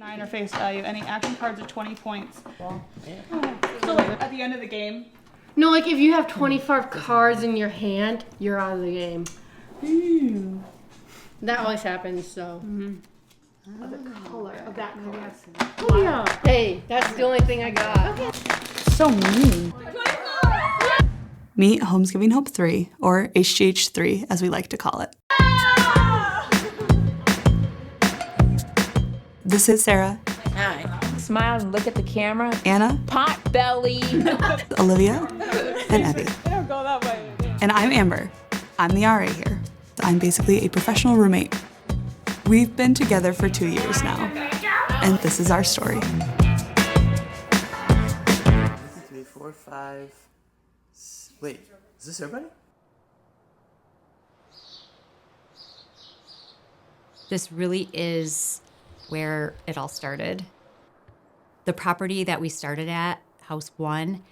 9 or face value. Any action cards are 20 points. Well, yeah. So like at the end of the game? No, like if you have 25 cards in your hand, you're out of the game. Ooh. That always happens, so. Of the color of that color. Oh yeah. Hey, that's the only thing I got. Okay. So mean. Meet Homes Giving Hope 3, or HGH3 as we like to call it. This is Sara. Hi. Smile and look at the camera. Anna. Pot belly. Olivia. And Evie. They don't go that way. And I'm Amber. I'm the RA here. I'm basically a professional roommate. We've been together for 2 years now, and this is our story. 1, 2, 3, 4, 5. Wait, is this everybody? This really is where it all started. The property that we started at, House 1,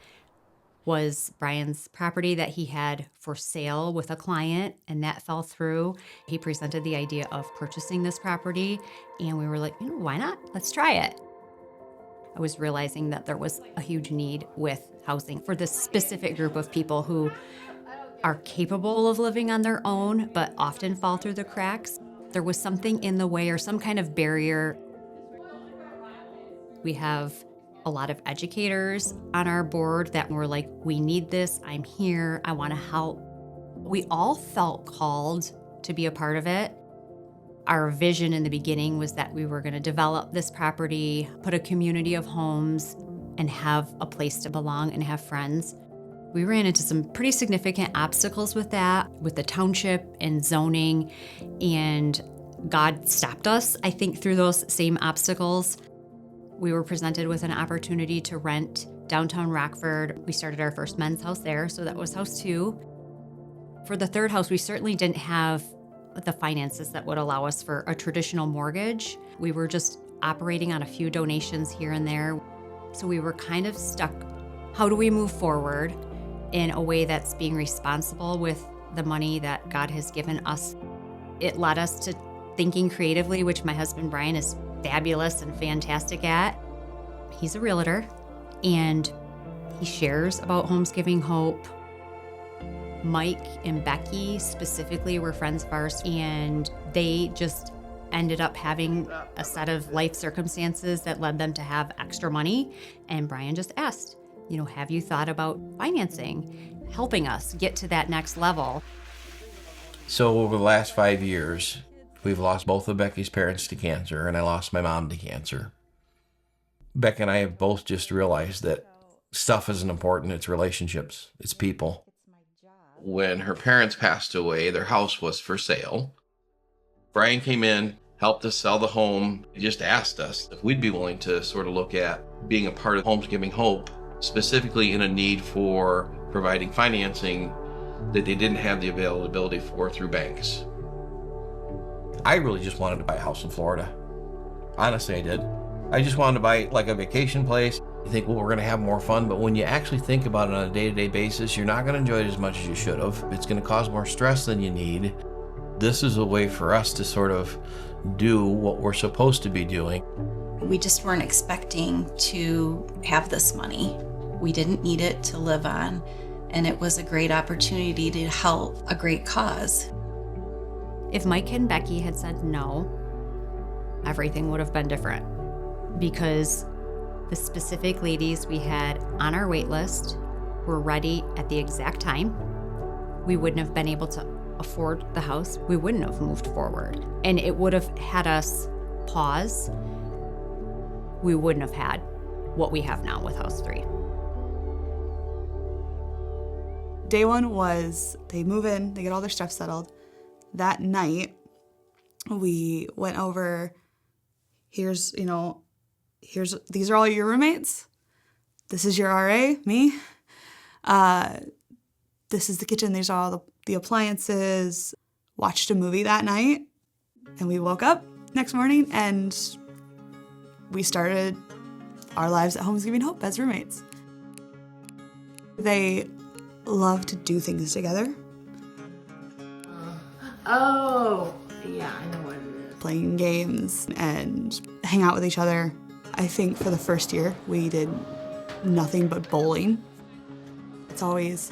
was Brian's property that he had for sale with a client, and that fell through. He presented the idea of purchasing this property, and we were like, why not? Let's try it. I was realizing that there was a huge need with housing for this specific group of people who are capable of living on their own, but often fall through the cracks. There was something in the way or some kind of barrier. We have a lot of educators on our board that were like, we need this, I'm here, I want to help. We all felt called to be a part of it. Our vision in the beginning was that we were going to develop this property, put a community of homes, and have a place to belong and have friends. We ran into some pretty significant obstacles with that, with the township and zoning, and God stopped us, I think, through those same obstacles. We were presented with an opportunity to rent downtown Rockford. We started our first men's house there, so that was house 2. For the third house, we certainly didn't have the finances that would allow us for a traditional mortgage. We were just operating on a few donations here and there. So we were kind of stuck. How do we move forward in a way that's being responsible with the money that God has given us? It led us to thinking creatively, which my husband Brian is fabulous and fantastic at. He's a realtor, and he shares about Homes Giving Hope. Mike and Becky specifically were friends of ours, and they just ended up having a set of life circumstances that led them to have extra money. And Brian just asked, have you thought about financing, helping us get to that next level? So over the last 5 years, we've lost both of Becky's parents to cancer, and I lost my mom to cancer. Becky and I have both just realized that stuff isn't important, it's relationships, it's people. When her parents passed away, their house was for sale. Brian came in, helped us sell the home. He just asked us if we'd be willing to sort of look at being a part of Homes Giving Hope, specifically in a need for providing financing that they didn't have the availability for through banks. I really just wanted to buy a house in Florida. Honestly, I did. I just wanted to buy like a vacation place. You think, well, we're going to have more fun, but when you actually think about it on a day-to-day basis, you're not going to enjoy it as much as you should have. It's going to cause more stress than you need. This is a way for us to sort of do what we're supposed to be doing. We just weren't expecting to have this money. We didn't need it to live on, and it was a great opportunity to help a great cause. If Mike and Becky had said no, everything would have been different, because the specific ladies we had on our wait list were ready at the exact time. We wouldn't have been able to afford the house. We wouldn't have moved forward. And it would have had us pause. We wouldn't have had what we have now with House 3. Day 1 was they move in, they get all their stuff settled. That night, we went over, these are all your roommates. This is your RA, me. This is the kitchen. These are all the appliances. Watched a movie that night, and we woke up next morning, and we started our lives at Homes Giving Hope as roommates. They love to do things together. Oh, yeah, I know what it is. playing games and hang out with each other. I think for the first year, we did nothing but bowling. It's always,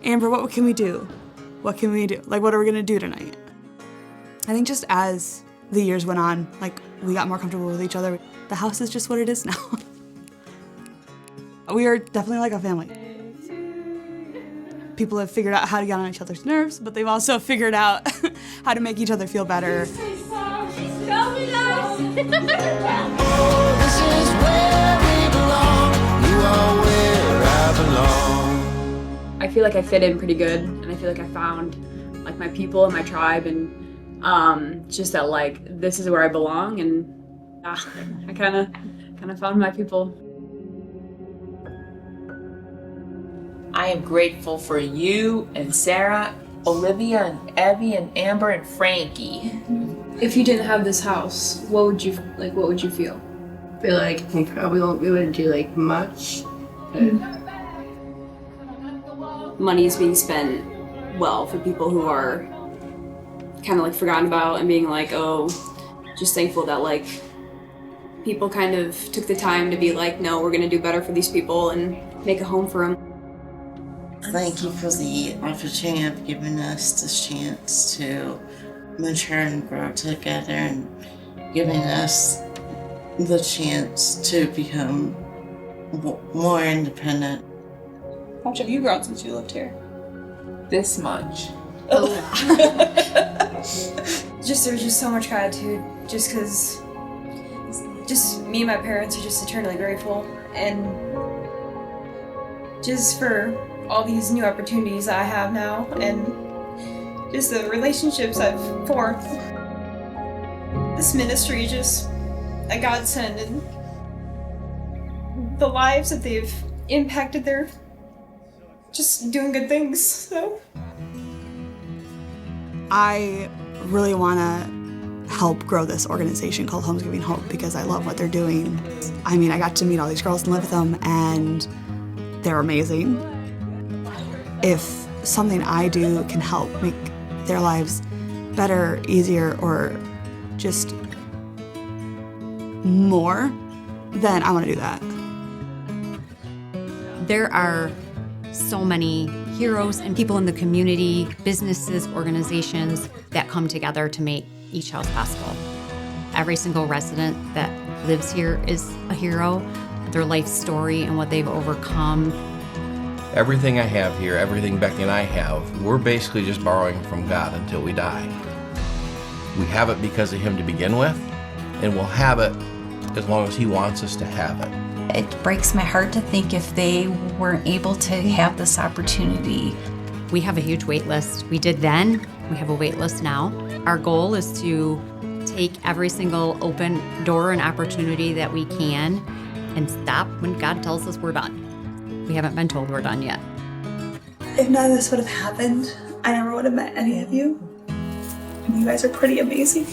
Amber, what can we do? What can we do? Like, what are we gonna do tonight? I think just as the years went on, like, we got more comfortable with each other. The house is just what it is now. We are definitely like a family. People have figured out how to get on each other's nerves, but they've also figured out how to make each other feel better. I feel like I fit in pretty good, and I feel like I found like my people and my tribe, and just that like this is where I belong, and I kind of found my people. I am grateful for you and Sara, Olivia and Evie and Amber and Frankie. If you didn't have this house, what would you feel? I feel like we probably won't be able to do like much. Money is being spent well for people who are kind of like forgotten about, and being like, oh, just thankful that like people kind of took the time to be like, no, we're gonna do better for these people and make a home for them. Thank you for the opportunity of giving us this chance to mature and grow together, and giving us the chance to become more independent. How much have you grown since you lived here? This much. There's just so much gratitude, just because just me and my parents are just eternally grateful, and just for all these new opportunities I have now, and just the relationships I've formed. This ministry is just a godsend, and the lives that they've impacted, they're just doing good things, so. I really want to help grow this organization called Homes Giving Hope because I love what they're doing. I mean, I got to meet all these girls and live with them, and they're amazing. If something I do can help make their lives better, easier, or just more, then I want to do that. There are so many heroes and people in the community, businesses, organizations that come together to make each house possible. Every single resident that lives here is a hero, their life story and what they've overcome. Everything I have here, everything Becky and I have, we're basically just borrowing from God until we die. We have it because of Him to begin with, and we'll have it as long as He wants us to have it. It breaks my heart to think if they weren't able to have this opportunity. We have a huge wait list. We did then, we have a wait list now. Our goal is to take every single open door and opportunity that we can and stop when God tells us we're done. We haven't been told we're done yet. If none of this would have happened, I never would have met any of you. And you guys are pretty amazing.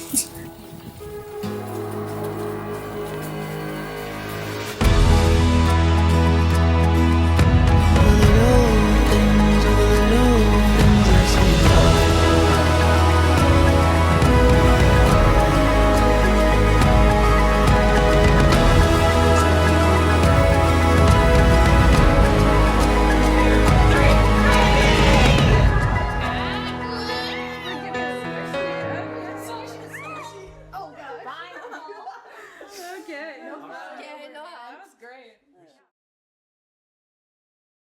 Okay.